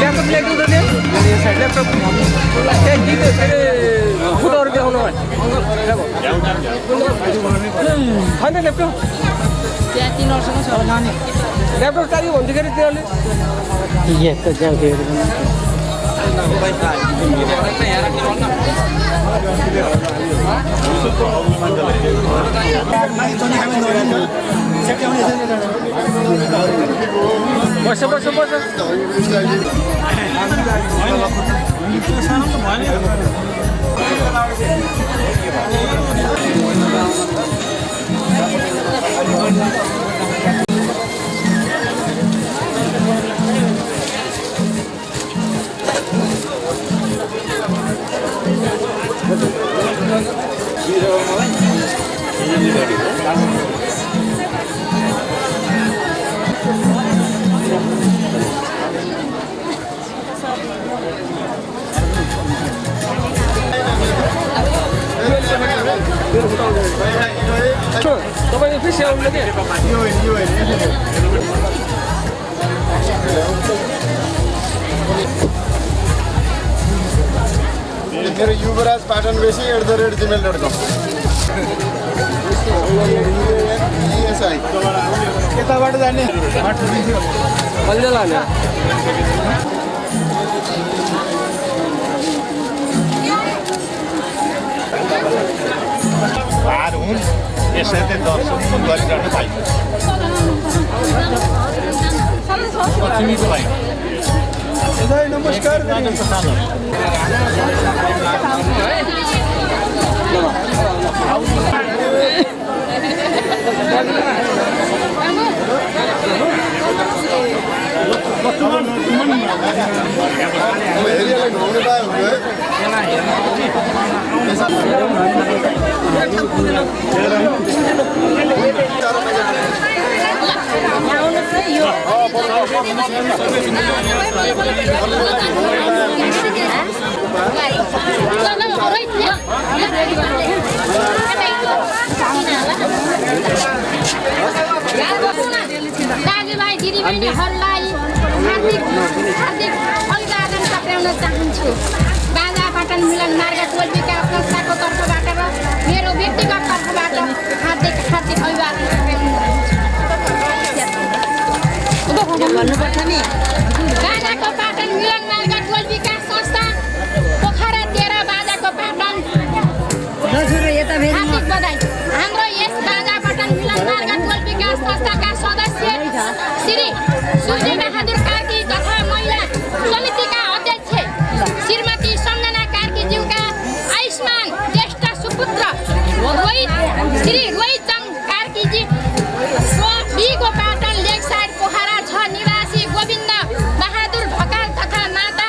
Laptop ल्याएको त laptop त्यहाँ गीत फेरि फोटोहरू देखाउनु छैन ल्यापटप त्यहाँ 3 वर्षको छ नानी ल्यापटप चाहियो भन्दाखेरि तिनीहरूले बस तपाईले फेरि आउनु के मेरो युवराज पाटन बेसी @gmail.com यताबाट जाने कहिले लाने भार हुन् यसै त दर्शन गरिरहनु पाइन्छ लक्ष्मीको लागि नमस्कार दाजुभाइ दिदीबहिनीहरूलाई हार्दिक अभिवादन टक्राउन चाहन्छु। बाजा पाटन मिलन मार्ग टोल विकास संस्थाको तर्फबाट र मेरो व्यक्तिगत तर्फबाट हार्दिक अभिवादन भन्नुपर्छ नि बाजाको पाटन मिलन मार्ग टोल विकास संस्था पोखरा 13 बाजाको पाटन हार्दिक बधाई। हाम्रो यस बाजा पाटन मिलन मार्ग टोल विकास संस्थाका सदस्य श्री सूर्य बहादुर कार्की तथा महिला समितिका अध्यक्ष श्रीमती सम्झना कार्कीज्यूका आयुष्मान ज्येष्ठ सुपुत्र श्री रोहित चन्द कार्कीजी बीको पाटन लेक साइड पोखरा 6 निवासी गोविन्द बहादुर ढकाल तथा माता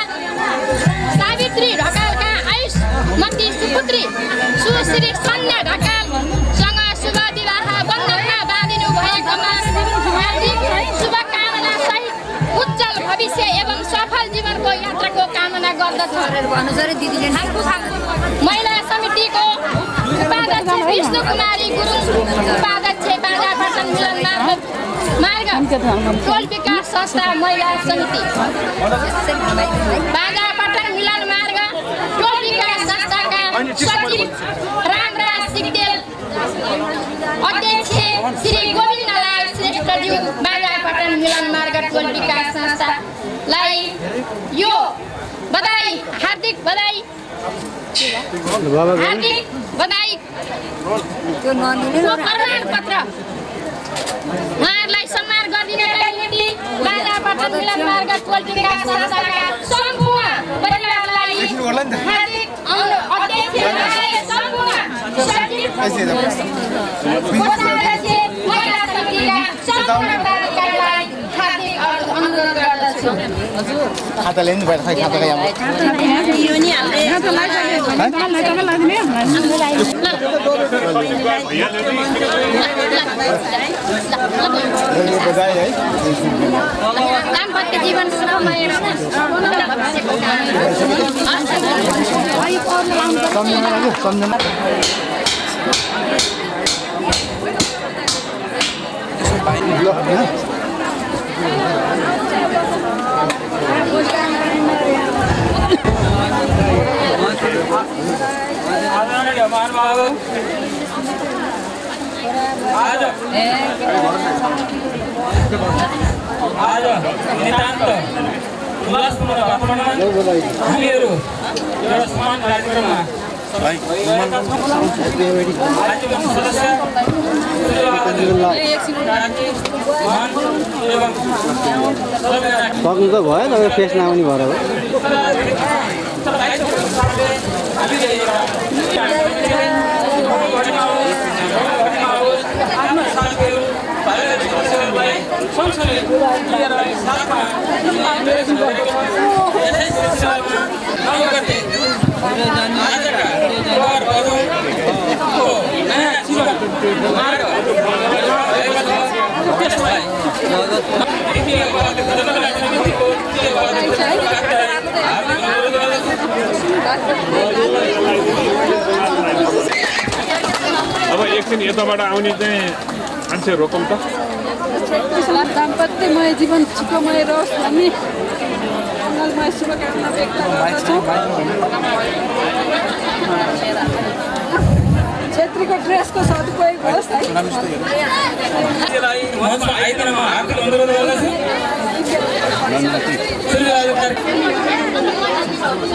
सावित्री ढकालका आयुष्मती सुपुत्री सुश्री सन्ध्या ढकालसँग शुभ विवाह बन्धनमा बाँधिनु भएकोमा हार्दिक शुभकामना सहित उज्जवल भविष्य एवं सफल जीवनको यात्राको कामना गर्दछु। महिला समितिको उपाध्यक्ष विष्णु कुमारी गुरुङ, उपाध्यक्ष बाजा पाटन मिलन मार्ग टोल विकास संस्था महिला समिति, बाजा पाटन मिलन मार्ग टोल विकास संस्थाका सचिव रामराज सिग्देल, अध्यक्ष श्री गोविन्दलाल श्रेष्ठज्यू, बाजा पाटन मिलन मार्ग टोल विकास संस्थालाई यो बधाई, हार्दिक बधाई प्रमाणपत्र उहाँहरूलाई सम्मान गरिदिनका निम्ति बाजा पाटन मिलन मार्ग टोल विकास संस्थाका सम्पूर्ण परिवारलाई हार्दिक अध्यक्ष सम्पूर्ण सचिव महिला समितिका सम्पूर्ण पदाधिकारीलाई हार्दिक अनुरोध गर्दछु। खाता ल्याउनु भएन खै खाता यहाँ दाम्पत्य जीवन सुखमय आज नितान्त उल्लासपूर्ण वातावरणमा हामीहरू एउटा समान कार्यक्रममा सदस्य सक्नु त भयो तपाईँ फेस नआउने भएर हो अब एकछिन यताबाट आउने चाहिँ मान्छे रोकौँ त दाम्पत्यमय जीवन सुखमय रहोस् भन्ने मङ्गलमय शुभकामना व्यक्त गर्दछौँ छेत्रीको ड्रेसको सदुपयोग होस् है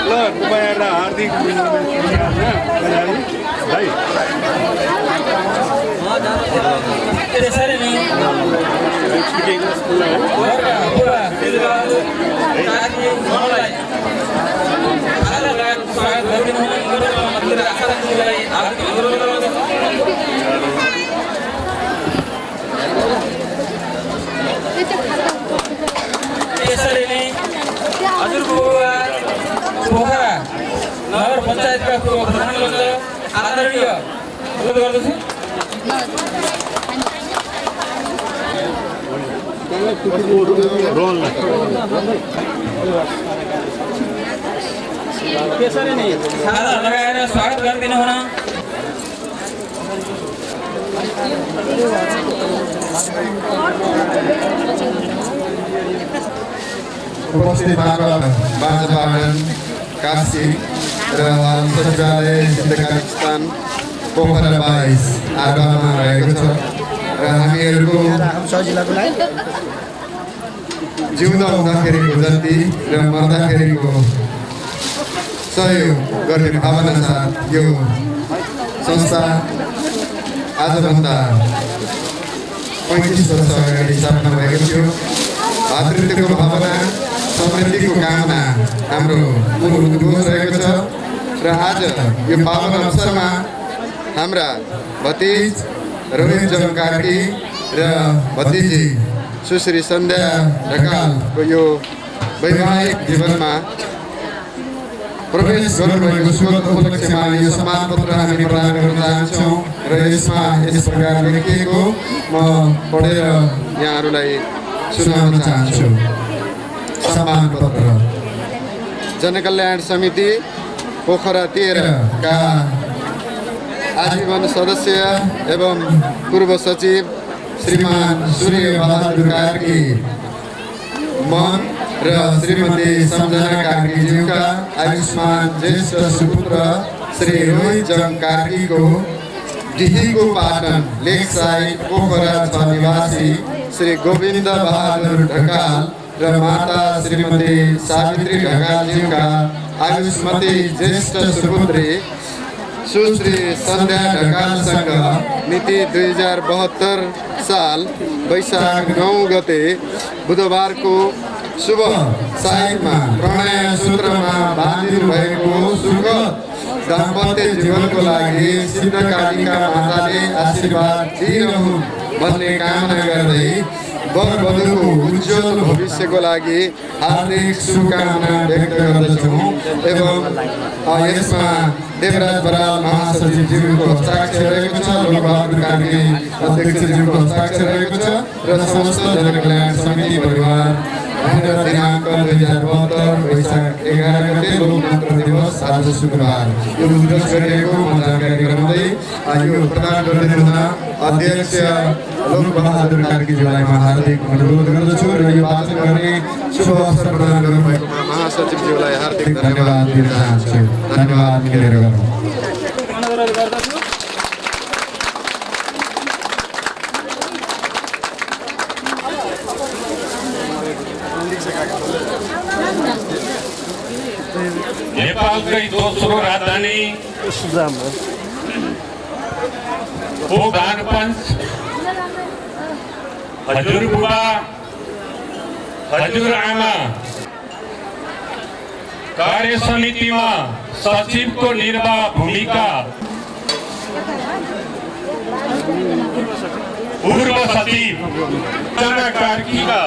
ल कृपया हार्दिक हजुरबुवा पोखरा नगर पञ्चायतका पूर्व प्रधानमन्त्री आदरणीय अनुरोध गर्दछु खाना लगाएर स्वागत गरिदिनु हुन उपस्थित बाजाबागन काशी र सचिवालय सिद्धकालिस्थान पोखरा 22 आर्बामा रहेको छ र हामीहरूको जिउँदा हुँदाखेरिको जति र मर्दाखेरिको सहयोग गर्ने भावना साथ यो संस्था आजभन्दा 35 वर्ष अगाडि स्थापना भएको थियो भातृत्वको भावना समृद्धिको कामना हाम्रो मूल उद्घोष रहेको छ र आज यो पावन अवसरमा हाम्रा भतिज रोहित जङ कार्की र भतिजी सुश्री सन्ध्या ढकालको यो वैवाहिक जीवनमा प्रवेश गर्नुभएको शुभ उपलक्ष्यमा यो सम्मान पत्र हामी प्रदान गर्न चाहन्छौँ र यसमा यस प्रकार लेखिएको म पढेर यहाँहरूलाई सुनाउन चाहन्छु। सम्मान पत्र जनकल्याण समिति पोखरा 13 का आजीवन सदस्य एवं पूर्व सचिव श्रीमान सूर्य बहादुर कार्की मन र श्रीमती सम्झना कार्कीज्यूका आयुष्मान ज्येष्ठ सुपुत्र श्री रोहित जङ कार्कीको डिहीको पाटन लेक साइड पोखरा 6 निवासी श्री गोविन्द बहादुर ढकाल र माता श्रीमती सावित्री ढकालज्यूका आयुष्मती ज्येष्ठ सुपुत्री सुश्री सन्ध्या ढकालसँग मिति 2072 साल वैशाख 9 गते बुधबारको शुभ साइडमा प्रणय सूत्रमा बाँधिनु भएको सुखद दाम्पत्य जीवनको लागि सिद्धकालिका माताले आशीर्वाद दिइरहन् भन्ने कामना गर्दै वर वधुको उज्जवल भविष्यको लागि हार्दिक शुभकामना व्यक्त गर्दछौँ एवं यसमा देवराज बराल महासचिवज्यूको हस्ताक्षर रहेको छ, लोकबहादुर कार्की अध्यक्षज्यूको हस्ताक्षर रहेको छ र समस्त जनकल्याण समिति परिवार दिनाङ्क 2072 वैशाख 11 गते लोकतन्त्र दिवस आज शुक्रबार यो उद्घोष गरिएको म जानकारी गराउँदै यो प्रदान गरिदिनु हुन अध्यक्ष लोकबहादुर कार्कीज्यूलाई म हार्दिक अनुरोध गर्दछु र यो वाचन गर्ने शुभ अवसर प्रदान गर्नुभएकोमा महासचिवज्यूलाई हार्दिक धन्यवाद दिन चाहन्छु। धन्यवाद मिलेर गरौँ। नेपालकै दोस्रो राजधानी हो गानपञ्च। हजुरबुबा हजुरआमा कार्य समितिमा सचिवको निर्वाह भूमिका पूर्व सचिव कार्कीका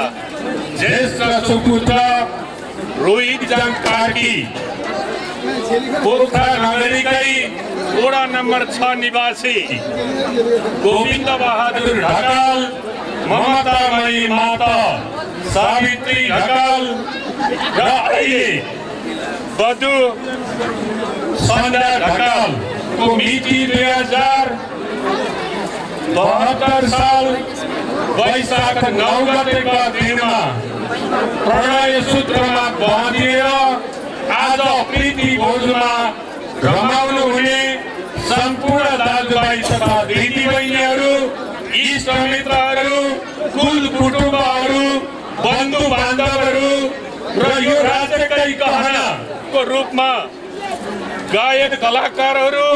ज्येष्ठ सुपुत्र रोहित जान कार्की पोखरा नगरीकै वडा नम्बर 6 निवासी गोविन्द बहादुर ढकाल, ममतामयी माता सावित्री ढकाल र अहिले बधु सन्ध्या ढकालको मिति 2072 साल वैशाख 9 गतेका दिनमा प्रणय सूत्रमा बाँधिएर आज प्रीति भोजमा रमाउनु हुने सम्पूर्ण दाजुभाइ तथा दिदीबहिनीहरू, इष्टमित्रहरू, कुल कुटुम्बहरू, बन्धु बान्धवहरू र यो राज्यकै गहनाको रूपमा गायक कलाकारहरू,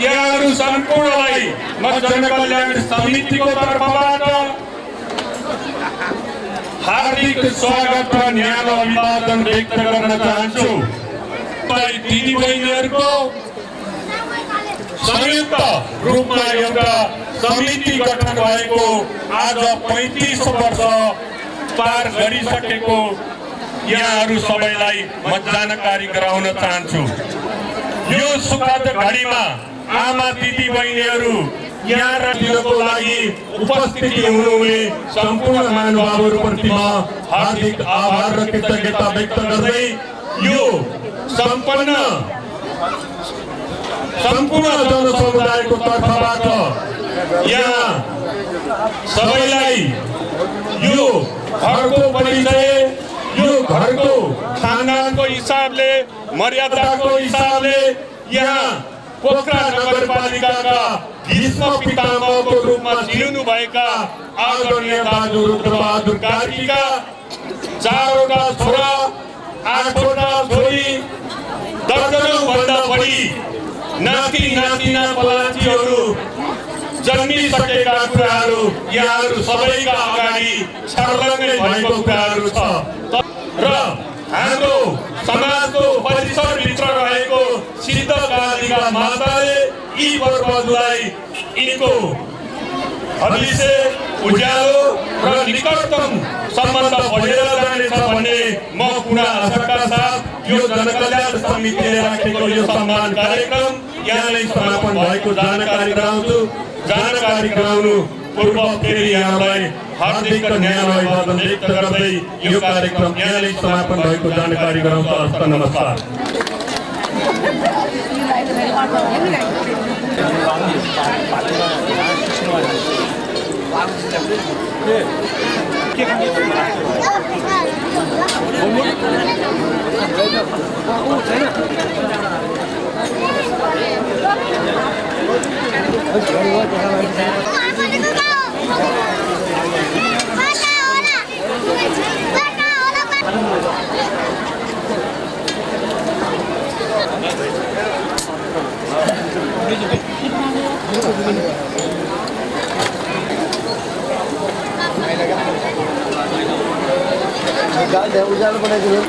यहाँहरू सम्पूर्णलाई म जनकल्याण समितिको तर्फबाट हार्दिक स्वागत र न्यानो अभिवादन व्यक्त गर्न चाहन्छु। दिदीबहिनीहरूको संयुक्त रूपमा एउटा समिति गठन भएको आज 35 वर्ष पार गरिसकेको यहाँहरू सबैलाई म जानकारी गराउन चाहन्छु। यो सुखद घडीमा आमा दिदीबहिनीहरू यहाँ दिनको लागि उपस्थिति हुनुहुने सम्पूर्ण महानुभावहरूप्रति म हार्दिक आभार र कृतज्ञता व्यक्त गर्दै यो सम्पूर्ण जनसमुदायको तर्फबाट यहाँ सबैलाई यो घरको परिचय, यो घरको खानदानको हिसाबले, मर्यादाको हिसाबले यहाँ पोखरा नगरपालिकाका भीष्म पितामहको रूपमा जिउनुभएका आदरणीय दाजु रुद्रबहादुर कार्कीका 4वटा छोरा, 8वटा छोरी, दर्जनौं भन्दा बढी नाति नातिना पलाचीहरू जन्मिसकेका कुराहरू यहाँहरू सबैका अगाडि छर्लङ्गै भएको कुराहरू छ र हाम्रो समाजको परिसरभित्र रहेको सिद्धकालिका माताले यी वर्गलाई यिनको भविष्य उज्यालो र निकटतम सम्बन्ध बढेर जानेछ भन्ने म पूर्ण आशाका साथ यो जनकल्याण समितिले राखेको यो सम्मान कार्यक्रम यहाँलाई समापन भएको जानकारी गराउँछु। जानकारी गराउनु पूर्व फेरि यहाँलाई हार्दिक न्यानो अभिवादन व्यक्त गर्दै यो कार्यक्रम यहाँलाई समापन भएको जानकारी गराउँछु। हस्त नमस्कार। उजालो बनाइदिनु।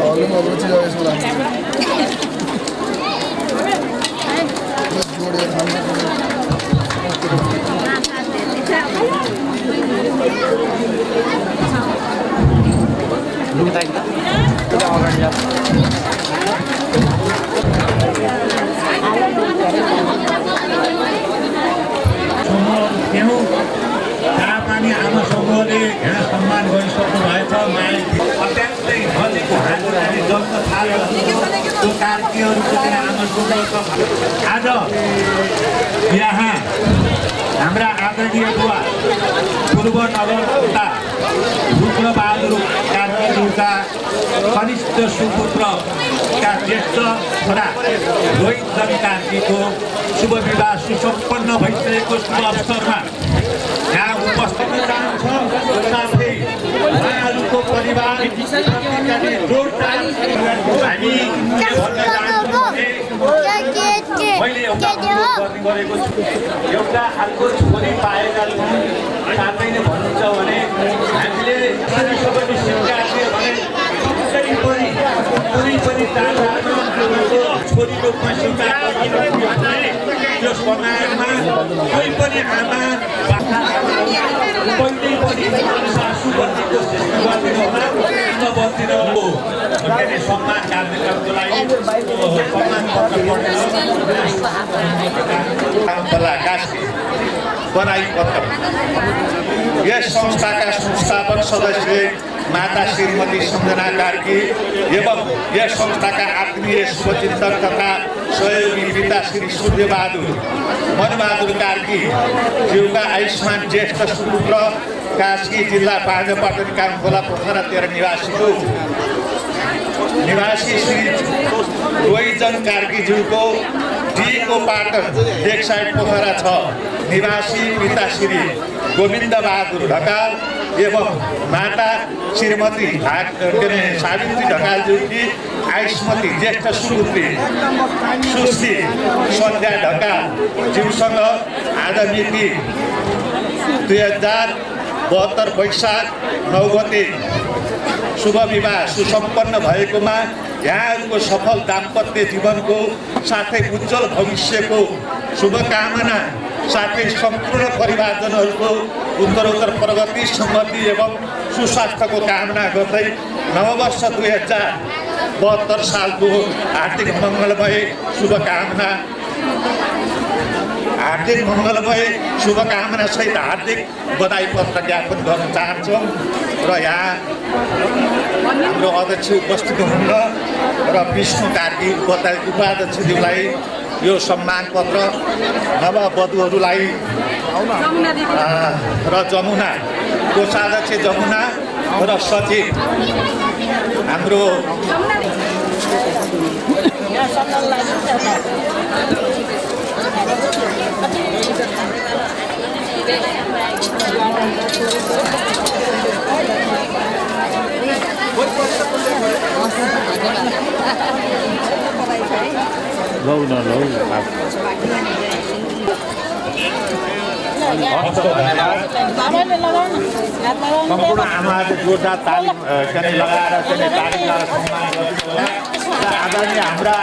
हलमा रुचि यसो लाग्छ। सानो तापानी आमा समूहले यहाँ सम्मान गरिसक्नु भएछ। अत्यान्तै नजिक हाजिराले जम्न थाल्यो त्यो कार्कीहरूको त्यहाँ आमा समूह आज यहाँ हाम्रा आदरणीय बुवा पूर्व नगरका रुद्रबहादुर कार्कीज्यूका कनिष्ठ सुपुत्रका ज्येष्ठ छोरा रोहित कार्कीको शुभ विवाह सुसम्पन्न भइसकेको शुभ अवसरमा यहाँ उपस्थित रहन्छ। साथै उहाँहरूको परिवार मैले एउटा गर्ने गरेको छु। एउटा अर्को छोरी पाएका साथै नै भन्नुहुन्छ भने हामीले सबैले स्वीकार्य भने कुनै पनि छोरी रूपमा स्वीकार यो समाजमा कोही पनि आमा कहिले पनि सासूपतिको सृष्टि गरिदिनु होला सम्मान कार्यक्रमको लागि सम्मान पत्र बनाई पत्र यस संस्थाका संस्थापक सदस्य माता श्रीमती सम्झना कार्की एवं यस संस्थाका आत्मीय शुभचिन्तक तथा सहयोगी पिता श्री सूर्यबहादुर मनबहादुर कार्की ज्यूका आयुष्मान ज्येष्ठ सुपुत्र कास्की जिल्ला पाँचपाटन कामखोला पोखरा 13 निवासी श्री रोहित कार्कीज्यूको डीको पाटन लेकसाइड पोखरा 6 निवासी पिता श्री गोविन्द बहादुर ढकाल एवं माता श्रीमती सावित्री ढकालज्यूकी आयुष्मती ज्येष्ठ सुपुत्री सुश्री सन्ध्या ढकाल ज्यूसँग आज मिति 2072 वैशाख 9 गते शुभ विवाह सुसम्पन्न भएकोमा यहाँहरूको सफल दाम्पत्य जीवनको साथै उज्जवल भविष्यको शुभकामना साथै सम्पूर्ण परिवारजनहरूको उत्तरोत्तर प्रगति समृद्धि एवं सुस्वास्थ्यको कामना गर्दै नववर्ष 2072 सालको हार्दिक मङ्गलमय शुभकामना सहित हार्दिक बधाई पत्र ज्ञापन गर्न चाहन्छौँ र यहाँ हाम्रो अध्यक्ष उपस्थित हुनुहुन्छ र विष्णु कार्की उपाध्यक्षज्यूलाई यो सम्मान पत्र नववधुहरूलाई र जमुना कोषाध्यक्ष जमुना र सचिव हाम्रो सम्पूर्ण आमाले जोरदार तालिम लगाएर सम्मान गर्नु होला र आदरणीय हाम्रा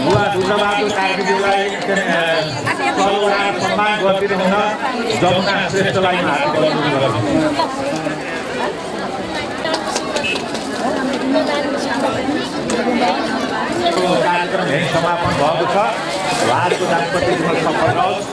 बुवा रुद्रबहादुर कार्कीज्यूलाई सम्मान गरिदिनु हुन जमुना श्रेष्ठलाई कार्यक्रम यही समापन भएको छ। उहाँहरूको दाम्पत्य जीवन सफल होस्।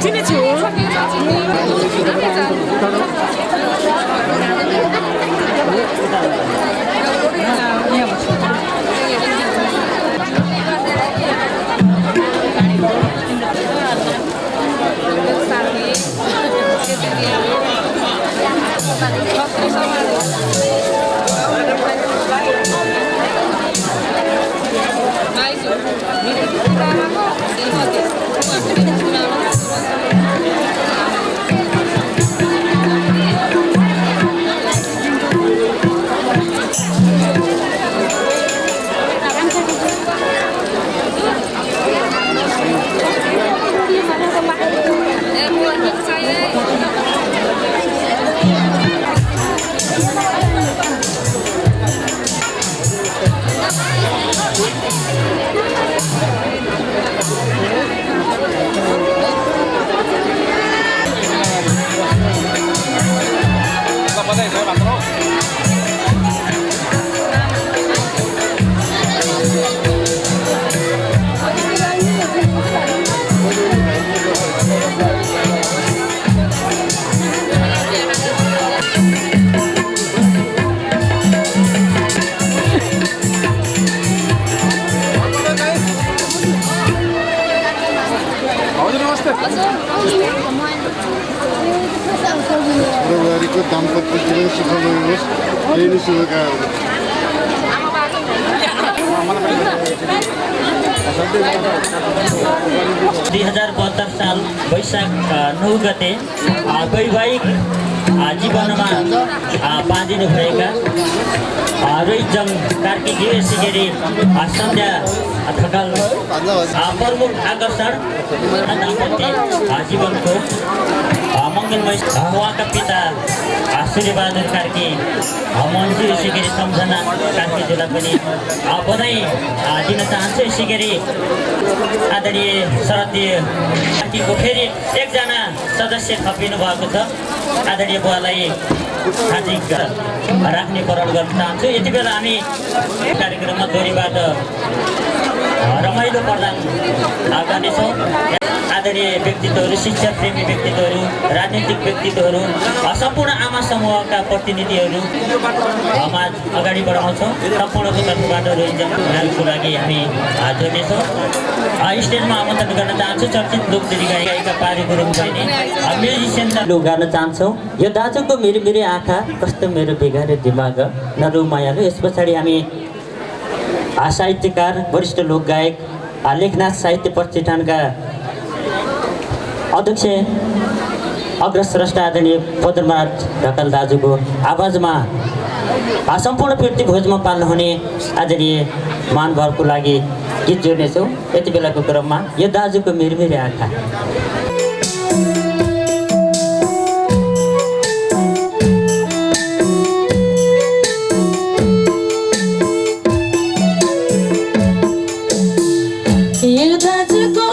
चिनेछु प्रभारीको दाम्पत्य जीवन सफल होस् यही नै शुभकामना। 2072 साल वैशाख 9 गते वैवाहिक जीवनमा बाँधिनु भएका रोहितजङ कार्की जीवेशी गिरी सन्ध्या ठकाल प्रमुख आकर्षण दाम्पत्य जीवनको मङ्गलमय उहाँका पिता सूर्यबहादुर कार्की मन्जु यसैगरी सम्झना कार्कीज्यूलाई पनि बधाई दिन चाहन्छु। यसैगरी आदरणीय शरदीय पार्टीको फेरि एकजना सदस्य थपिनु भएको छ। आदरणीय बुवालाई हार्दिक राख्ने परण गर्न चाहन्छु। यति बेला हामी कार्यक्रममा दोहोरीबाट रमाइलो प्रदान गर्नेछौँ। आदरणीय व्यक्तित्वहरू, शिक्षा प्रेमी व्यक्तित्वहरू, राजनीतिक व्यक्तित्वहरू, सम्पूर्ण आमा समूहका प्रतिनिधिहरू अगाडि बढाउँछौँ। सम्पूर्णको तर्फबाट रोहितजङको लागि हामी जोड्नेछौँ। स्टेजमा आमन्त्रण गर्न चाहन्छु चर्चित लोकदेवी गायिका पारी गुरुङ बहिनी म्युजिसियन लु गर्न चाहन्छौँ। यो दाजुको मेरो मेरो आँखा कस्तो मेरो बेगारे दिमाग नरु मायालु। यस पछाडि हामी साहित्यकार वरिष्ठ लोकगायक लेखनाथ साहित्य प्रतिष्ठानका अध्यक्ष अग्रस्रष्टा आदरणीय पद्मनाथ ढकाल दाजुको आवाजमा सम्पूर्ण पीडित भोजमा पाल्नुहुने आदरणीय महानुभावको लागि गीत जोड्नेछौँ। यति बेलाको क्रममा यो दाजुको मेरो मेरो आँखा। यो दाजुको